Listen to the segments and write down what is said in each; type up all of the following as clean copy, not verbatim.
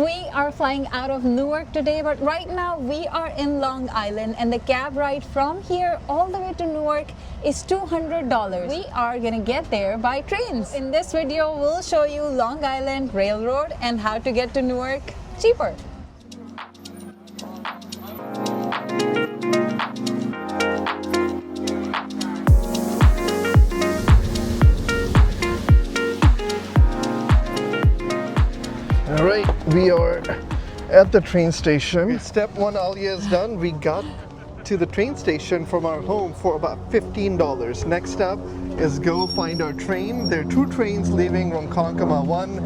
We are flying out of Newark today, but right now we are in Long Island and the cab ride from here all the way to Newark is $200. We are gonna get there by trains. In this video, we'll show you Long Island Railroad and how to get to Newark cheaper. All right, we are at the train station. Step one, Alia is done. We got to the train station from our home for about $15. Next step is go find our train. There are two trains leaving Ronkonkoma. One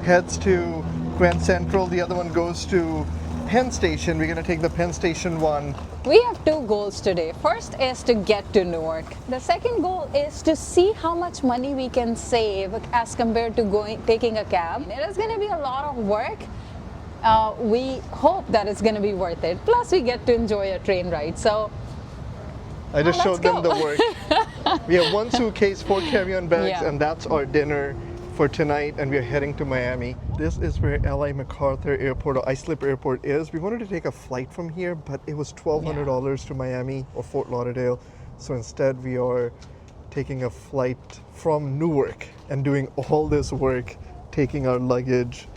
heads to Grand Central, the other one goes to Penn Station. We're gonna take the Penn Station one. We have two goals today. First is to get to Newark. The second goal is to see how much money we can save as compared to taking a cab. It is going to be a lot of work. We hope that it's going to be worth it. Plus, we get to enjoy a train ride. So, I just showed them the work. We have one suitcase, 4 carry-on bags, Yeah. and that's our dinner for tonight, and we're heading to Miami. This is where L.I. MacArthur Airport or Islip Airport is. We wanted to take a flight from here, but it was $1,200 to Miami or Fort Lauderdale. So instead we are taking a flight from Newark and doing all this work, taking our luggage,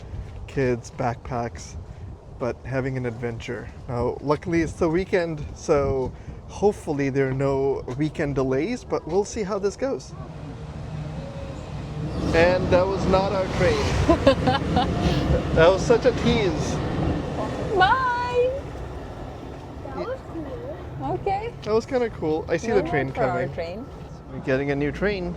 kids, backpacks, but having an adventure. Now, luckily it's the weekend, so hopefully there are no weekend delays, but we'll see how this goes. And that was not our train. That was such a tease. bye! That was cool. Okay. That was kind of cool. I see the train For our coming. train. We're getting a new train.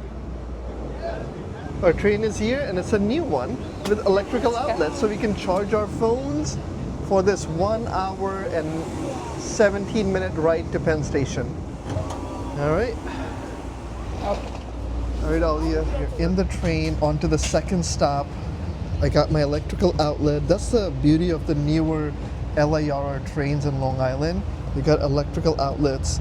Our train is here and it's a new one with electrical outlets, so we can charge our phones for this 1 hour and 17-minute ride to Penn Station. All right. Okay. All right, Alia, you're in the train onto the second stop. I got my electrical outlet. That's the beauty of the newer LIRR trains in Long Island. We got electrical outlets.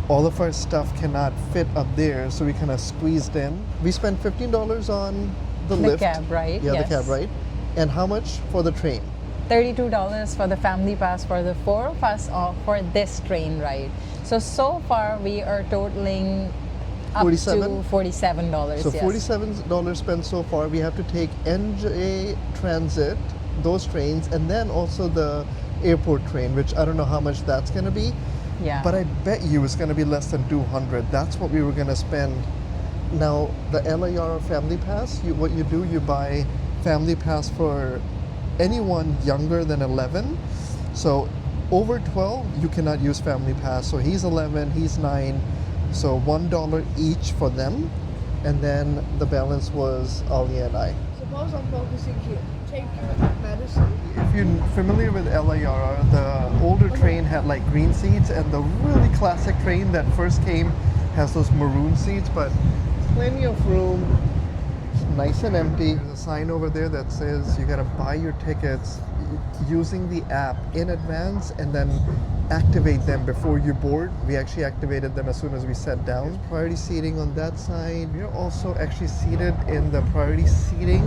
All of our stuff cannot fit up there, so we kind of squeezed in. We spent $15 on the lift. cab ride, Yeah, yes. the cab ride. And how much for the train? $32 for the family pass for the 4 of us for this train ride. So far we are totaling up 47? to $47. So yes. $47 spent so far. We have to take NJ Transit, those trains, and then also the airport train, which I don't know how much that's going to be. Yeah. But I bet you it's going to be less than $200. That's what we were going to spend. Now, the LIRR Family Pass, what you do, you buy Family Pass for anyone younger than 11. So over 12, you cannot use Family Pass. So he's 11, he's 9. So $1 each for them. And then the balance was Alia and I. Suppose I'm focusing here. Take medicine. If you're familiar with LIRR, the older train had like green seats, and the really classic train that first came has those maroon seats, but plenty of room, nice and empty. There's a sign over there that says you gotta buy your tickets using the app in advance and then activate them before you board. We actually activated them as soon as we sat down. There's priority seating on that side. We're also actually seated in the priority seating,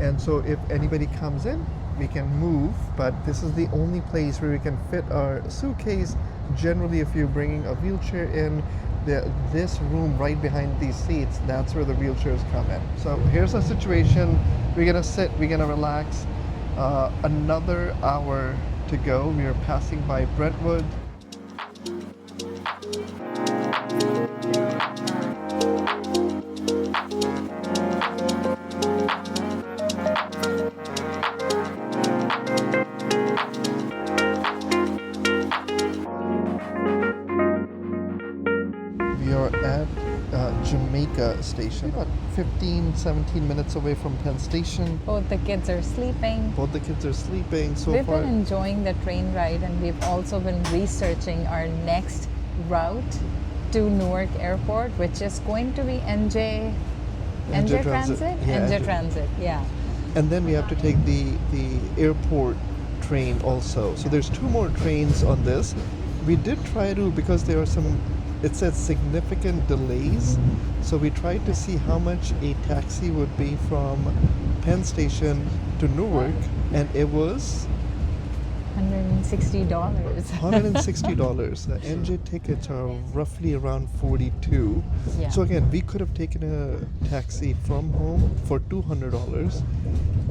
and so if anybody comes in, we can move, but this is the only place where we can fit our suitcase. Generally, if you're bringing a wheelchair in, this room right behind these seats, that's where the wheelchairs come in. So here's our situation. We're gonna sit, we're gonna relax. Another hour to go. We are passing by Brentwood. We are at Jamaica Station, about 15-17 minutes away from Penn Station. Both the kids are sleeping. Both the kids are sleeping so We've far. been enjoying the train ride, and we've also been researching our next route to Newark Airport, which is going to be NJ Transit? Yeah, NJ Transit, yeah. And then we have to take the airport train also. So there's 2 more trains on this. We did try to, because there are some, it says significant delays. So we tried to see how much a taxi would be from Penn Station to Newark and it was $160. $160. The NJ tickets are roughly around 42. Yeah. So again, we could have taken a taxi from home for $200,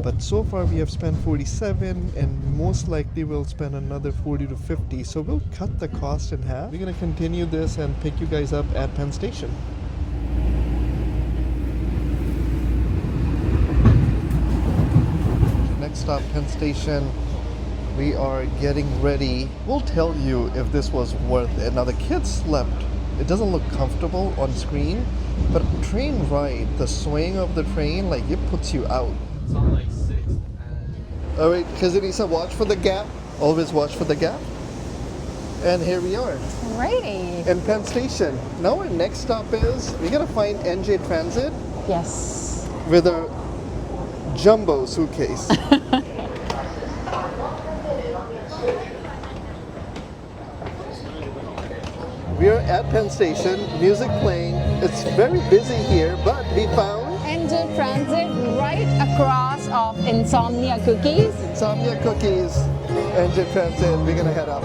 but so far we have spent 47, and most likely we'll spend another 40 to 50. So we'll cut the cost in half. We're gonna continue this and pick you guys up at Penn Station. Next stop, Penn Station. We are getting ready. We'll tell you if this was worth it. Now the kids slept. It doesn't look comfortable on screen, but train ride, the swaying of the train, like it puts you out. It's on like 6. All right, Kazanisa, watch for the gap. Always watch for the gap. And here we are Alrighty. in Penn Station. Now our next stop is, we gotta find NJ Transit Yes. with a jumbo suitcase. We are at Penn Station, music playing. It's very busy here, but we found NJ Transit right across of Insomnia Cookies. Insomnia Cookies. NJ Transit, we're gonna head up.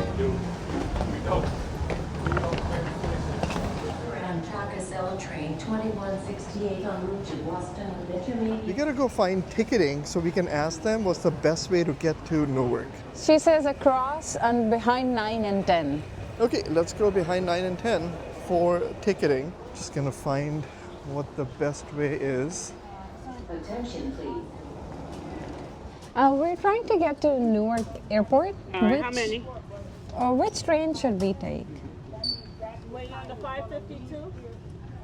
LIRR 2168 en route to Boston Intermediate. We gotta go find ticketing so we can ask them what's the best way to get to Newark. She says across and behind 9 and 10. Okay, let's go behind 9 and 10 for ticketing. Just gonna find what the best way is. Attention, please. We're trying to get to Newark Airport. All right, how many? Which train should we take? Waiting on the 552?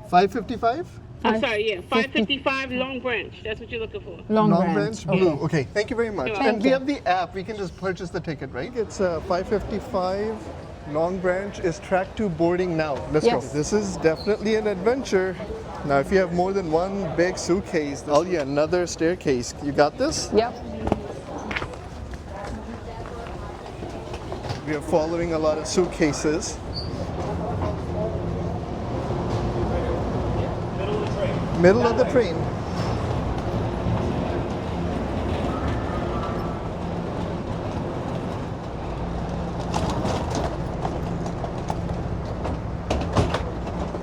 555? I'm sorry, yeah, 555 Long Branch. That's what you're looking for. Long Branch Branch. Blue. Okay, thank you very much. You're And we welcome. have the app. We can just purchase the ticket, right? It's 555. Long Branch is track 2 boarding now. Let's go. Yes. This is definitely an adventure. Now, if you have more than one big suitcase, oh yeah, another staircase. You got this? Yep. We are following a lot of suitcases. Middle of the train.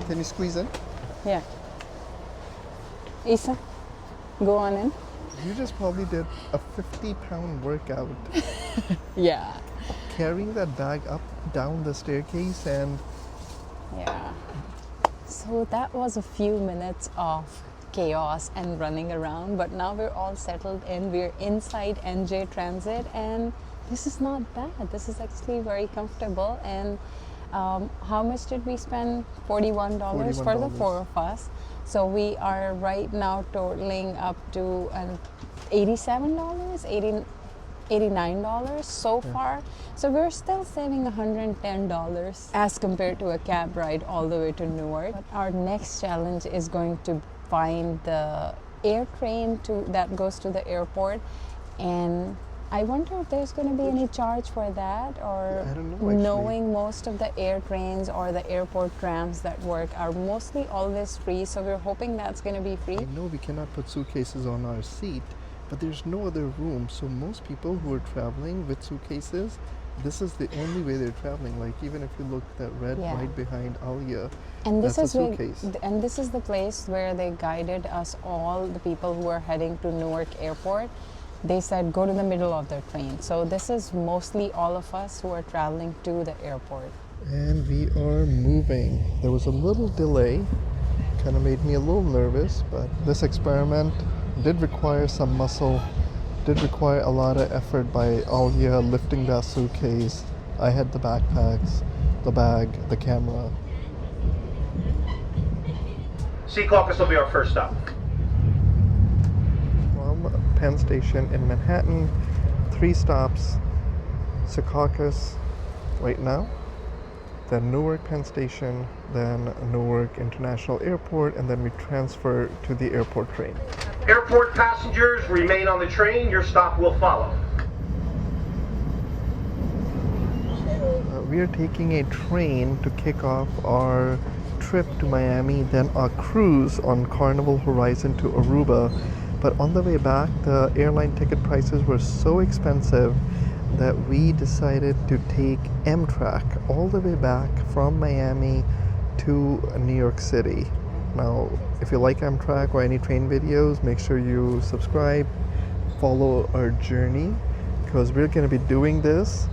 Can you squeeze in? Yeah. Isa, go on in. You just probably did a 50-pound workout Yeah. carrying that bag up, down the staircase, and Yeah. So that was a few minutes of chaos and running around, but now we're all settled in. We're inside NJ Transit, and this is not bad. This is actually very comfortable. And how much did we spend? $41 for the $41. 4 of us. So we are right now totaling up to $87, $89 so far. So we're still saving $110 as compared to a cab ride all the way to Newark. But our next challenge is going to find the AirTrain that goes to the airport, and I wonder if there's going to be any charge for that, or I don't know, actually. knowing most of the AirTrains or the airport trams that work are mostly always free, so we're hoping that's going to be free. I know we cannot put suitcases on our seat, but there's no other room. So most people who are traveling with suitcases, this is the only way they're traveling. Like even if you look that red Yeah. right behind Alia, And this that's is a where, suitcase. and this is the place where they guided us all, the people who are heading to Newark Airport. They said go to the middle of the train. So this is mostly all of us who are traveling to the airport. And we are moving. There was a little delay, kind of made me a little nervous, but this experiment did require some muscle, did require a lot of effort by Alia lifting that suitcase. I had the backpacks, the bag, the camera. Sea Caucus will be our first stop. From Penn Station in Manhattan, 3 stops, Secaucus right now, then Newark Penn Station, then Newark International Airport, and then we transfer to the airport train. Airport passengers remain on the train. Your stop will follow. We are taking a train to kick off our trip to Miami, then our cruise on Carnival Horizon to Aruba. But on the way back, the airline ticket prices were so expensive that we decided to take Amtrak all the way back from Miami to New York City. Now, if you like Amtrak or any train videos, make sure you subscribe, follow our journey, because we're going to be doing this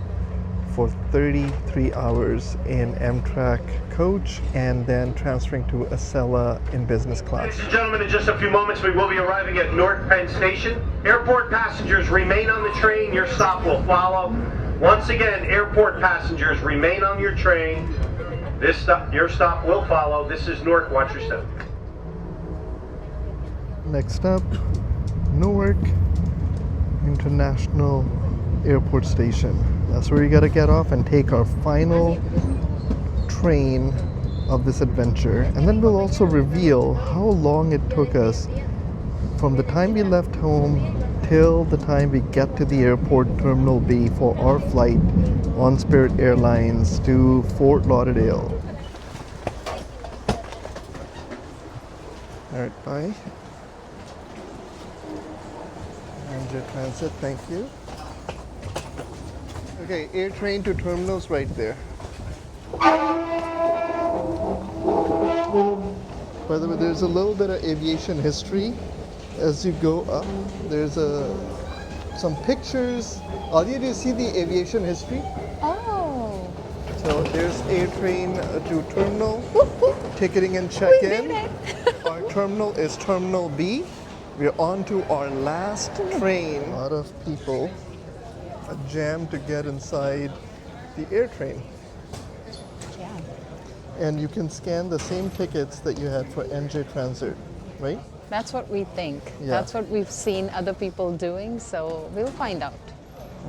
for 33 hours in Amtrak coach and then transferring to Acela in business class. Ladies and gentlemen, in just a few moments we will be arriving at Newark Penn Station. Airport passengers remain on the train. Your stop will follow. Once again, airport passengers remain on your train. Your stop will follow. This is Newark. Watch your step. Next up, Newark International Airport Station. That's where we gotta get off and take our final train of this adventure. And then we'll also reveal how long it took us from the time we left home till the time we get to the airport Terminal B for our flight on Spirit Airlines to Fort Lauderdale. All right, bye. NJ Transit, thank you. Okay, AirTrain to terminals right there. By the way, there's a little bit of aviation history as you go up. There's some pictures. Alia, do you see the aviation history? Oh. So there's AirTrain to terminal, ticketing and check-in. Our terminal is Terminal B. We're on to our last train. A lot of people jammed to get inside the AirTrain. Yeah. And you can scan the same tickets that you had for NJ Transit, right? That's what we think. Yeah. That's what we've seen other people doing, so we'll find out.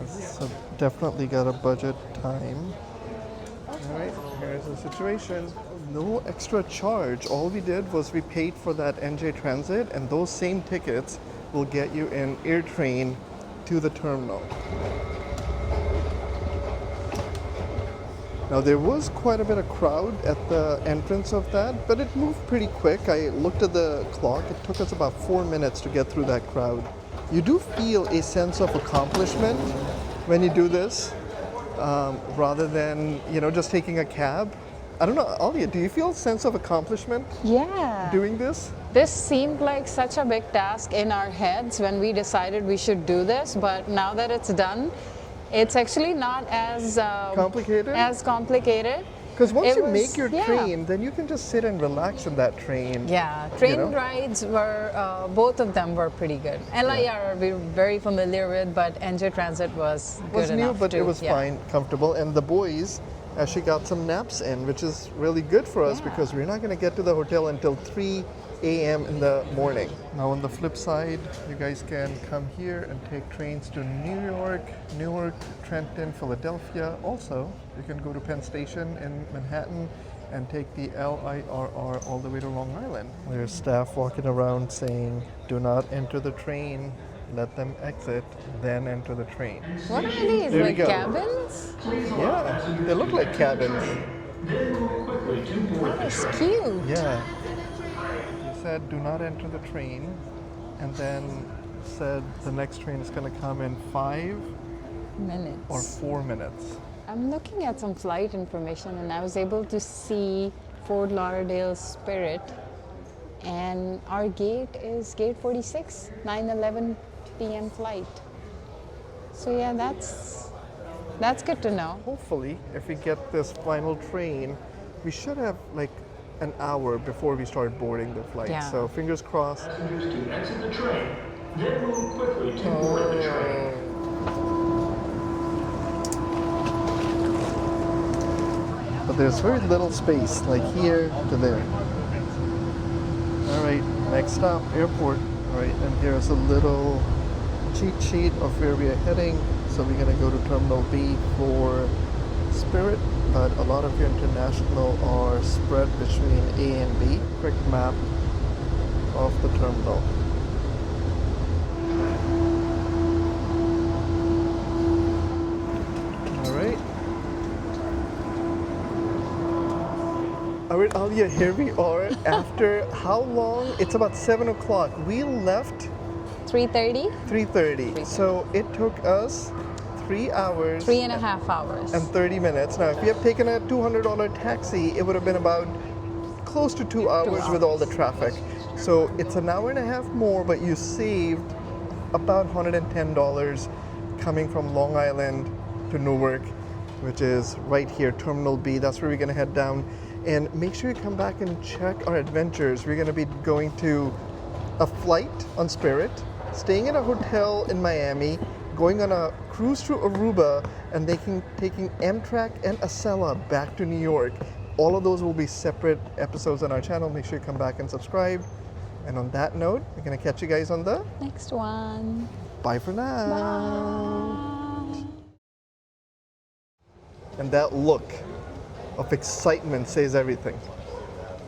So definitely got a budget time. All right, here's the situation. No extra charge. All we did was we paid for that NJ Transit, and those same tickets will get you an AirTrain to the terminal. Now there was quite a bit of crowd at the entrance of that, but it moved pretty quick. I looked at the clock. It took us about 4 minutes to get through that crowd. You do feel a sense of accomplishment when you do this, rather than, just taking a cab. I don't know, Alia, do you feel a sense of accomplishment Yeah. doing this? This seemed like such a big task in our heads when we decided we should do this, but now that it's done, it's actually not as complicated. Because once It you was- make your yeah. train, then you can just sit and relax in that train. Yeah, train know? rides were, both of them were pretty good. LIRR we're very familiar with, but NJ Transit was It good was new, enough but too. it was Yeah. fine, comfortable. And the boys actually got some naps in, which is really good for us Yeah. because we're not going to get to the hotel until 3 a.m. in the morning. Now on the flip side, you guys can come here and take trains to New York, Newark, Trenton, Philadelphia. Also, you can go to Penn Station in Manhattan and take the LIRR all the way to Long Island. There's staff walking around saying, do not enter the train, let them exit, then enter the train. What are these, There we like go. cabins? Yeah, they look like cabins. That is cute. Yeah. He said, do not enter the train, and then said the next train is going to come in 5 Minutes. or 4 minutes. I'm looking at some flight information and I was able to see Fort Lauderdale Spirit, and our gate is gate 46, 9:11 p.m. flight. So yeah, that's good to know. Hopefully, if we get this final train, we should have like an hour before we start boarding the flight. Yeah. So fingers crossed. To exit the train, then move quickly to board the train. But there's very little space, like here to there. All right, next stop, airport. All right, and here's a little cheat sheet of where we are heading. So we're gonna go to Terminal B for Spirit, but a lot of your international are spread between A and B. Quick map of the terminal. All right. All right, Alia, here we are after how long? It's about 7 o'clock. We left 3:30? 3:30. So it took us 3 hours 3.5 hours. and 30 minutes. Now, if we have taken a $200 taxi, it would have been about close to 2 hours with all the traffic. So it's an hour and a half more, but you saved about $110 coming from Long Island to Newark, which is right here, Terminal B. That's where we're going to head down. And make sure you come back and check our adventures. We're going to be going to a flight on Spirit, staying in a hotel in Miami, going on a cruise to Aruba, and taking Amtrak and Acela back to New York. All of those will be separate episodes on our channel. Make sure you come back and subscribe. And on that note, we're going to catch you guys on the Next one. bye for now. Bye. And that look of excitement says everything.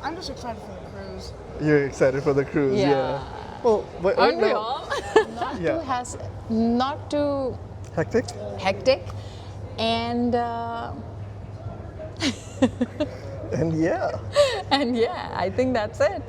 I'm just excited for the cruise. You're excited for the cruise, yeah. Well, but Aren't we no. all? Yeah. Not too Hectic? hectic, and And yeah. and yeah, I think that's it.